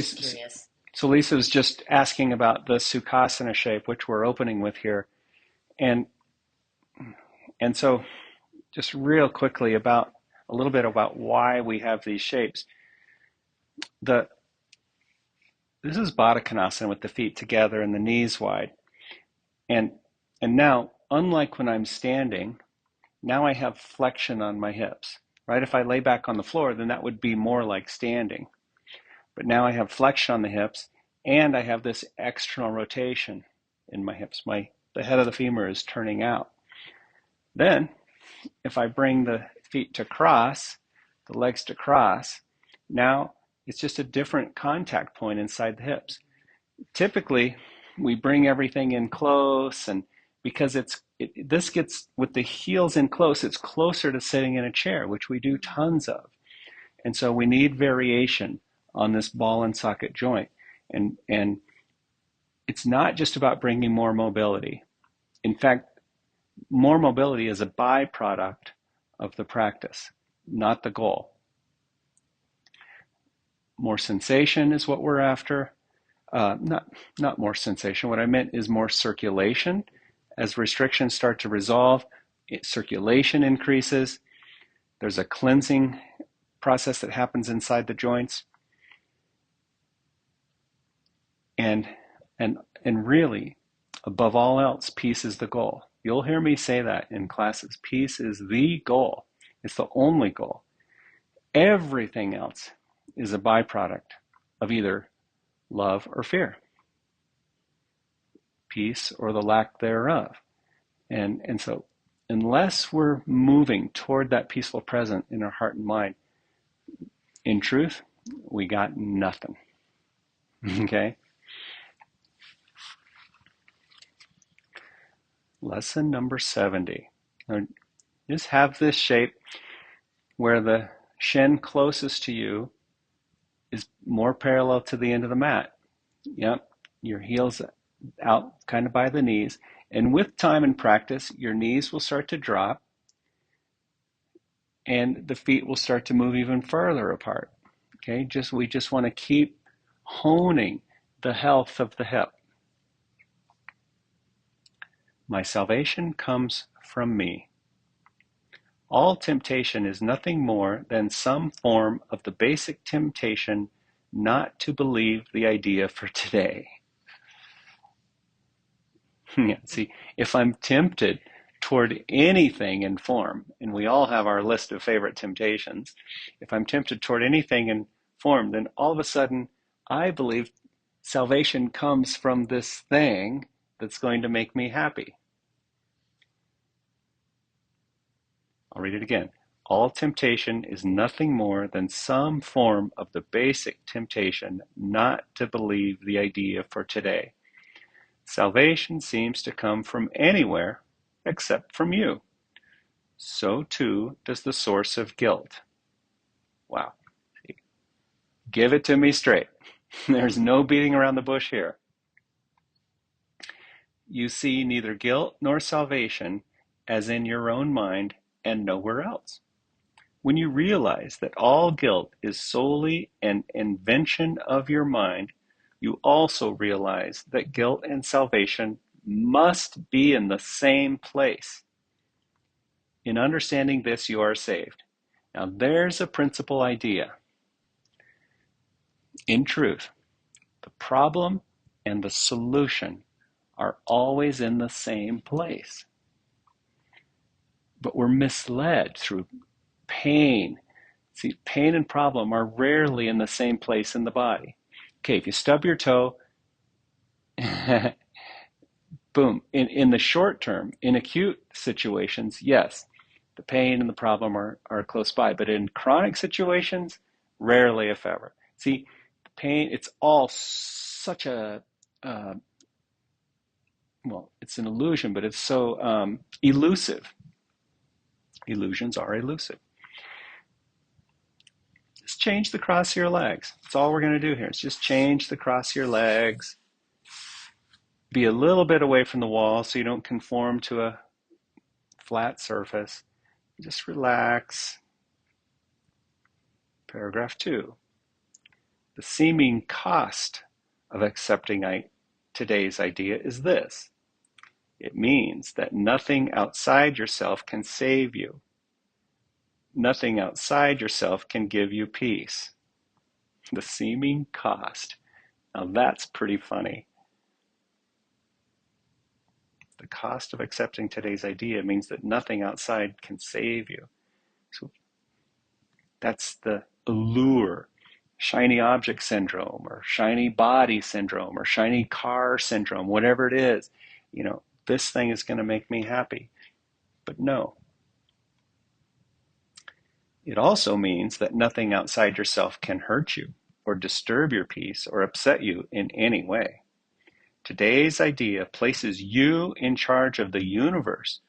Curious. So Lisa was just asking about the Sukhasana shape, which we're opening with here. And and so just real quickly about a little bit about why we have these shapes. The This is Baddha Konasana with the feet together and the knees wide. And and now, unlike when I'm standing, now I have flexion on my hips. Right? If I lay back on the floor, then that would be more like standing. But now I have flexion on the hips and I have this external rotation in my hips. The head of the femur is turning out. Then, if I bring the feet to cross, the legs to cross, now it's just a different contact point inside the hips. Typically, we bring everything in close, and because this gets with the heels in close, it's closer to sitting in a chair, which we do tons of. And so we need variation on this ball and socket joint. And it's not just about bringing more mobility. In fact, more mobility is a byproduct of the practice, not the goal. More sensation is what we're after. Not more sensation. What I meant is more circulation. As restrictions start to resolve, circulation increases. There's a cleansing process that happens inside the joints. And really, above all else, peace is the goal. You'll hear me say that in classes. Peace is the goal. It's the only goal. Everything else is a byproduct of either love or fear, peace or the lack thereof. And so unless we're moving toward that peaceful present in our heart and mind, in truth, we got nothing. Okay? Lesson number 70. Now, just have this shape where the shin closest to you is more parallel to the end of the mat. Yep, your heels out kind of by the knees. And with time and practice, your knees will start to drop and the feet will start to move even further apart. Okay, we just want to keep honing the health of the hip. My salvation comes from me. All temptation is nothing more than some form of the basic temptation not to believe the idea for today. Yeah, see, if I'm tempted toward anything in form, and we all have our list of favorite temptations, if I'm tempted toward anything in form, then all of a sudden I believe salvation comes from this thing that's going to make me happy. I'll read it again. All temptation is nothing more than some form of the basic temptation not to believe the idea for today. Salvation seems to come from anywhere except from you. So too does the source of guilt. Wow. Give it to me straight. There's no beating around the bush here. You see neither guilt nor salvation as in your own mind and nowhere else. When you realize that all guilt is solely an invention of your mind, you also realize that guilt and salvation must be in the same place. In understanding this, you are saved. Now, there's a principal idea. In truth, the problem and the solution are always in the same place. But we're misled through pain. See, pain and problem are rarely in the same place in the body. Okay, if you stub your toe, boom. In the short term, in acute situations, yes, the pain and the problem are close by. But in chronic situations, rarely, if ever. See, the pain, it's all such a, well, it's an illusion, but it's so elusive. Illusions are elusive. Just change the cross of your legs. That's all we're going to do here. Is just change the cross of your legs. Be a little bit away from the wall so you don't conform to a flat surface. Just relax. Paragraph 2. The seeming cost of accepting today's idea is this. It means that nothing outside yourself can save you. Nothing outside yourself can give you peace. The seeming cost. Now that's pretty funny. The cost of accepting today's idea means that nothing outside can save you. So that's the allure. Shiny object syndrome, or shiny body syndrome, or shiny car syndrome, whatever it is. This thing is going to make me happy. But no. It also means that nothing outside yourself can hurt you, or disturb your peace, or upset you in any way. Today's idea places you in charge of the universe,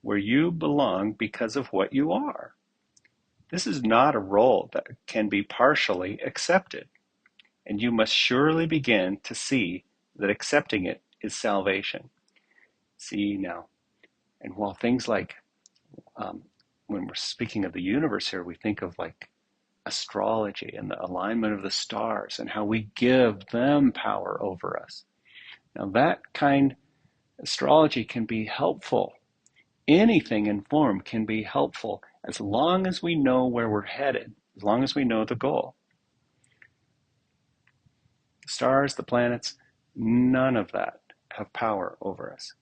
where you belong because of what you are. This is not a role that can be partially accepted, and you must surely begin to see that accepting it is salvation. See now, and while things like, when we're speaking of the universe here, we think of like astrology and the alignment of the stars and how we give them power over us. Now that kind of astrology can be helpful. Anything in form can be helpful as long as we know where we're headed, as long as we know the goal. The stars, the planets, none of that have power over us.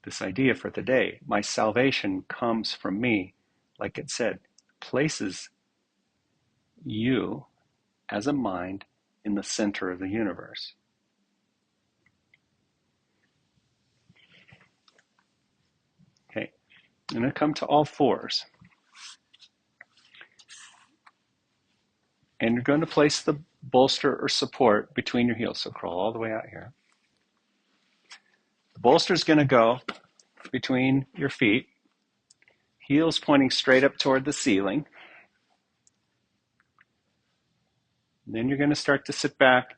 This idea for today, my salvation comes from me, like it said, places you as a mind in the center of the universe. Okay, I'm going to come to all fours. And you're going to place the bolster or support between your heels. So crawl all the way out here. The bolster is going to go between your feet, heels pointing straight up toward the ceiling. And then you're going to start to sit back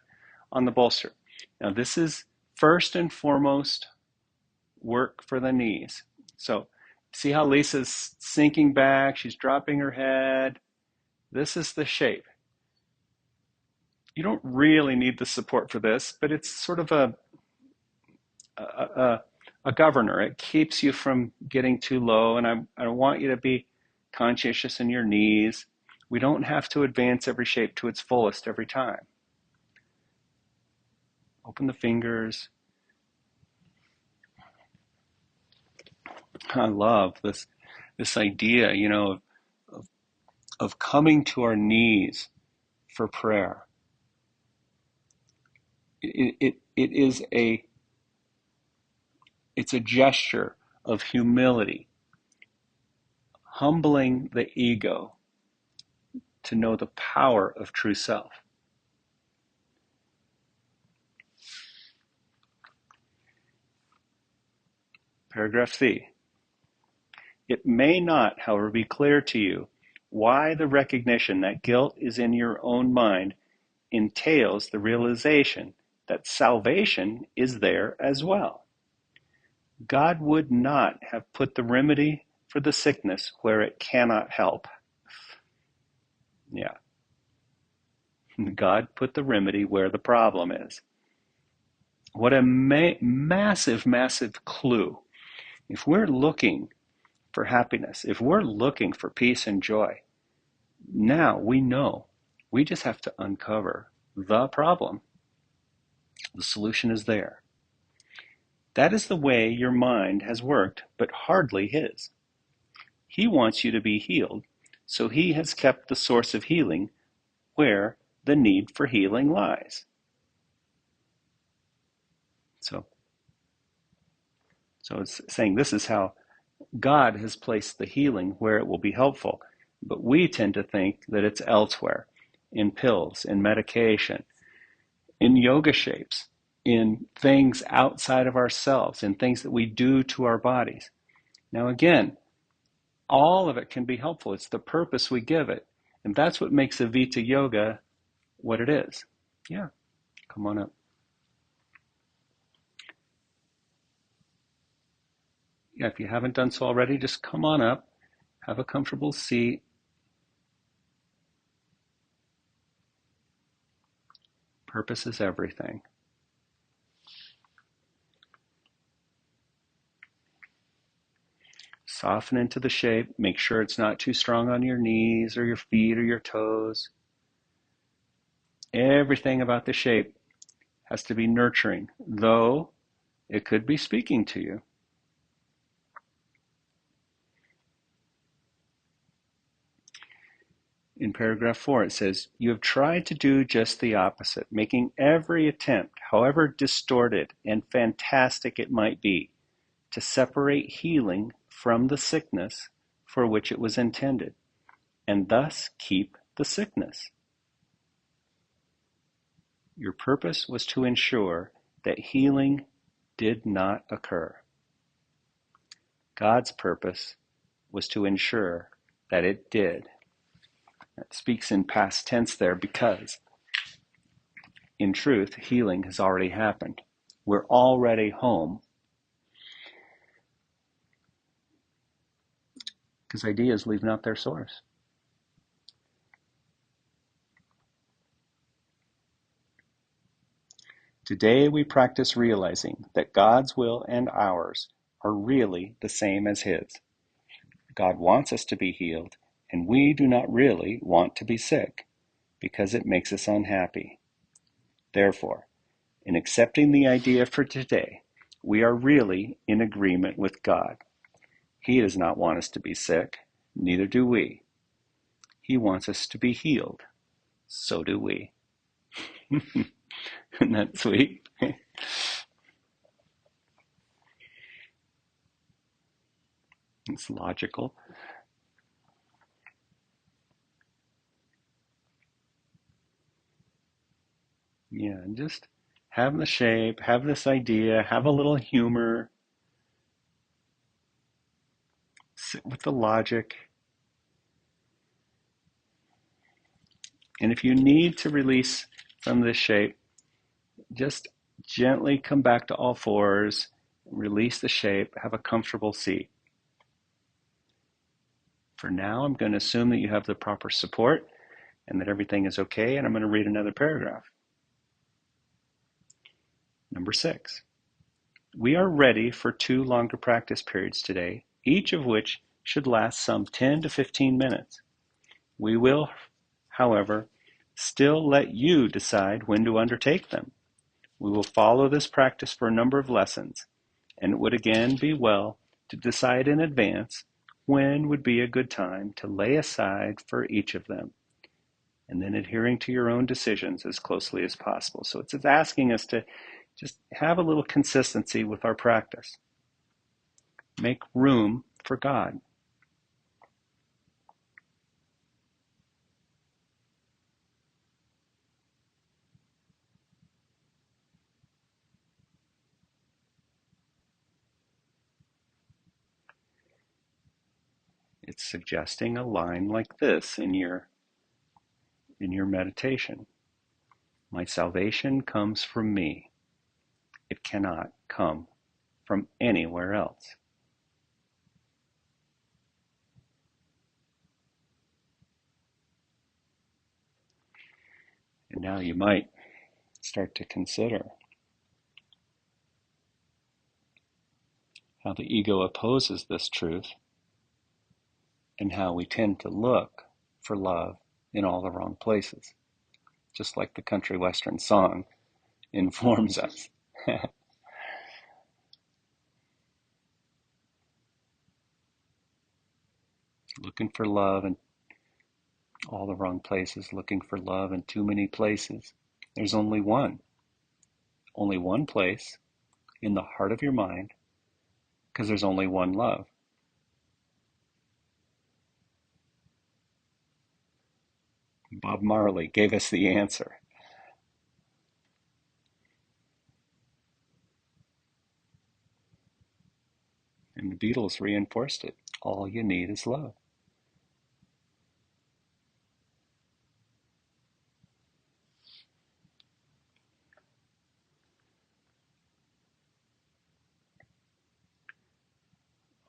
on the bolster. Now this is first and foremost work for the knees. So see how Lisa's sinking back, she's dropping her head. This is the shape. You don't really need the support for this, but it's sort of a governor. It keeps you from getting too low, and I want you to be conscientious in your knees. We don't have to advance every shape to its fullest every time. Open the fingers. I love this idea, of coming to our knees for prayer. It's a gesture of humility, humbling the ego to know the power of true self. Paragraph C. It may not, however, be clear to you why the recognition that guilt is in your own mind entails the realization that salvation is there as well. God would not have put the remedy for the sickness where it cannot help. Yeah. God put the remedy where the problem is. What a massive, massive clue. If we're looking for happiness, if we're looking for peace and joy, now we know. We just have to uncover the problem. The solution is there. That is the way your mind has worked, but hardly his. He wants you to be healed, so he has kept the source of healing where the need for healing lies. So it's saying this is how God has placed the healing where it will be helpful, but we tend to think that it's elsewhere, in pills, in medication, in yoga shapes, in things outside of ourselves, in things that we do to our bodies. Now again, all of it can be helpful. It's the purpose we give it. And that's what makes Avita yoga what it is. Yeah, come on up. Yeah, if you haven't done so already, just come on up. Have a comfortable seat. Purpose is everything. Soften into the shape. Make sure it's not too strong on your knees or your feet or your toes. Everything about the shape has to be nurturing, though it could be speaking to you. In paragraph 4, it says, "You have tried to do just the opposite, making every attempt, however distorted and fantastic it might be, to separate healing from the sickness for which it was intended, and thus keep the sickness. Your purpose was to ensure that healing did not occur. God's purpose was to ensure that it did." That speaks in past tense there because, in truth, healing has already happened. We're already home because ideas leave not their source. Today we practice realizing that God's will and ours are really the same as His. God wants us to be healed, and we do not really want to be sick because it makes us unhappy. Therefore, in accepting the idea for today, we are really in agreement with God. He does not want us to be sick, neither do we. He wants us to be healed, so do we. Isn't that sweet? It's logical. Yeah, and just have the shape, have this idea, have a little humor, sit with the logic. And if you need to release from this shape, just gently come back to all fours, release the shape, have a comfortable seat. For now, I'm going to assume that you have the proper support and that everything is okay, and I'm going to read another paragraph. Number 6. We are ready for 2 longer practice periods today, each of which should last some 10 to 15 minutes. We will, however, still let you decide when to undertake them. We will follow this practice for a number of lessons, and it would again be well to decide in advance when would be a good time to lay aside for each of them, and then adhering to your own decisions as closely as possible. So it's asking us to just have a little consistency with our practice. Make room for God. It's suggesting a line like this in your meditation. My salvation comes from me. It cannot come from anywhere else. And now you might start to consider how the ego opposes this truth and how we tend to look for love in all the wrong places, just like the country western song informs us. Looking for love in all the wrong places, looking for love in too many places. There's only one place in the heart of your mind, because there's only one love. Bob Marley gave us the answer. And the Beatles reinforced it. All you need is love.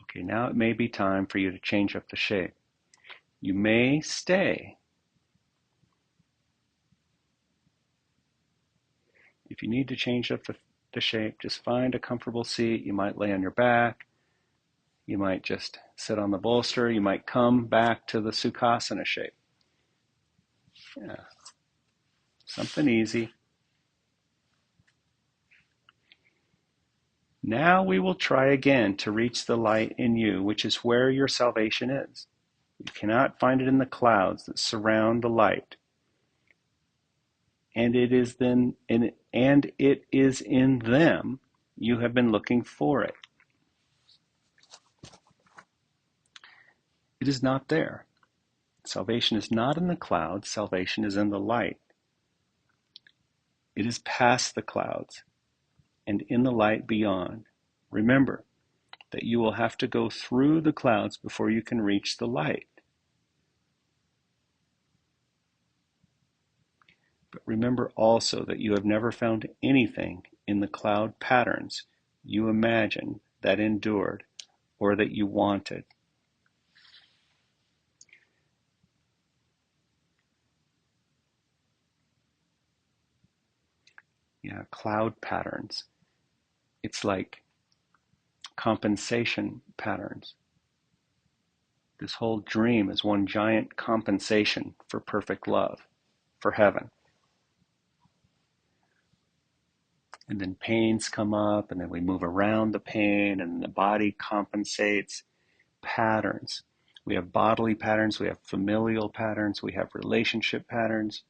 Okay, now it may be time for you to change up the shape. You may stay. If you need to change up the shape, just find a comfortable seat. You might lay on your back. You might just sit on the bolster. You might come back to the Sukhasana shape. Yeah, something easy. Now we will try again to reach the light in you, which is where your salvation is. You cannot find it in the clouds that surround the light. And it is in them you have been looking for it. It is not there. Salvation is not in the clouds. Salvation is in the light. It is past the clouds and in the light beyond. Remember that you will have to go through the clouds before you can reach the light. But remember also that you have never found anything in the cloud patterns you imagined that endured or that you wanted. Yeah, cloud patterns. It's like compensation patterns. This whole dream is one giant compensation for perfect love, for heaven. And then pains come up, and then we move around the pain, and the body compensates. Patterns. We have bodily patterns, we have familial patterns, we have relationship patterns.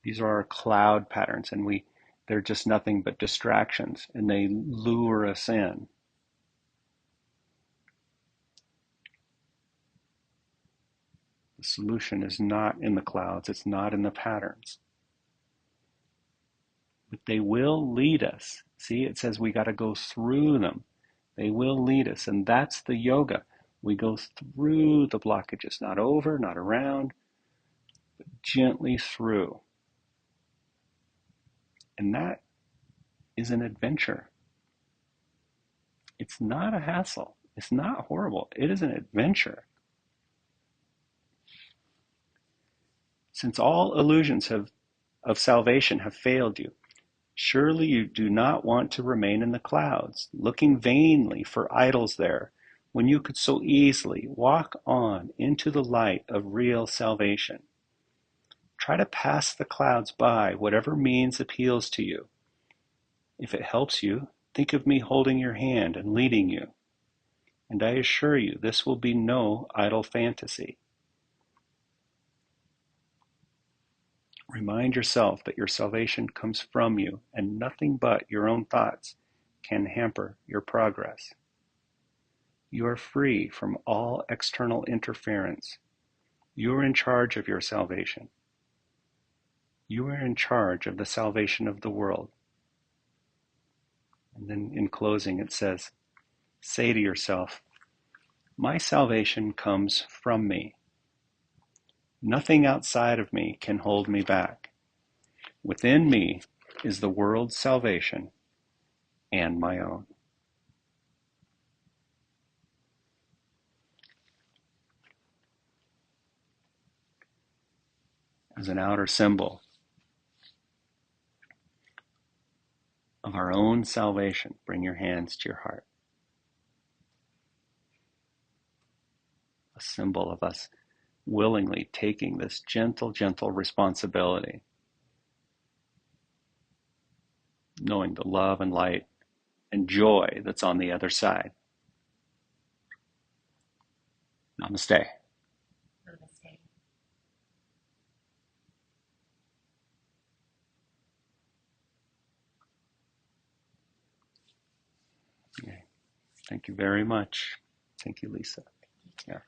These are our cloud patterns, and they're just nothing but distractions, and they lure us in. The solution is not in the clouds, it's not in the patterns. But they will lead us. See, it says we got to go through them. They will lead us, and that's the yoga. We go through the blockages, not over, not around, but gently through. And that is an adventure. It's not a hassle. It's not horrible. It is an adventure. Since all illusions of salvation have failed you, surely you do not want to remain in the clouds, looking vainly for idols there, when you could so easily walk on into the light of real salvation. Try to pass the clouds by whatever means appeals to you. If it helps you, think of me holding your hand and leading you. And I assure you, this will be no idle fantasy. Remind yourself that your salvation comes from you, and nothing but your own thoughts can hamper your progress. You are free from all external interference. You are in charge of your salvation. You are in charge of the salvation of the world. And then in closing it says, say to yourself, my salvation comes from me. Nothing outside of me can hold me back. Within me is the world's salvation and my own. As an outer symbol of our own salvation, bring your hands to your heart. A symbol of us willingly taking this gentle, gentle responsibility, knowing the love and light and joy that's on the other side. Namaste. Namaste. Okay. Thank you very much. Thank you, Lisa. Yeah.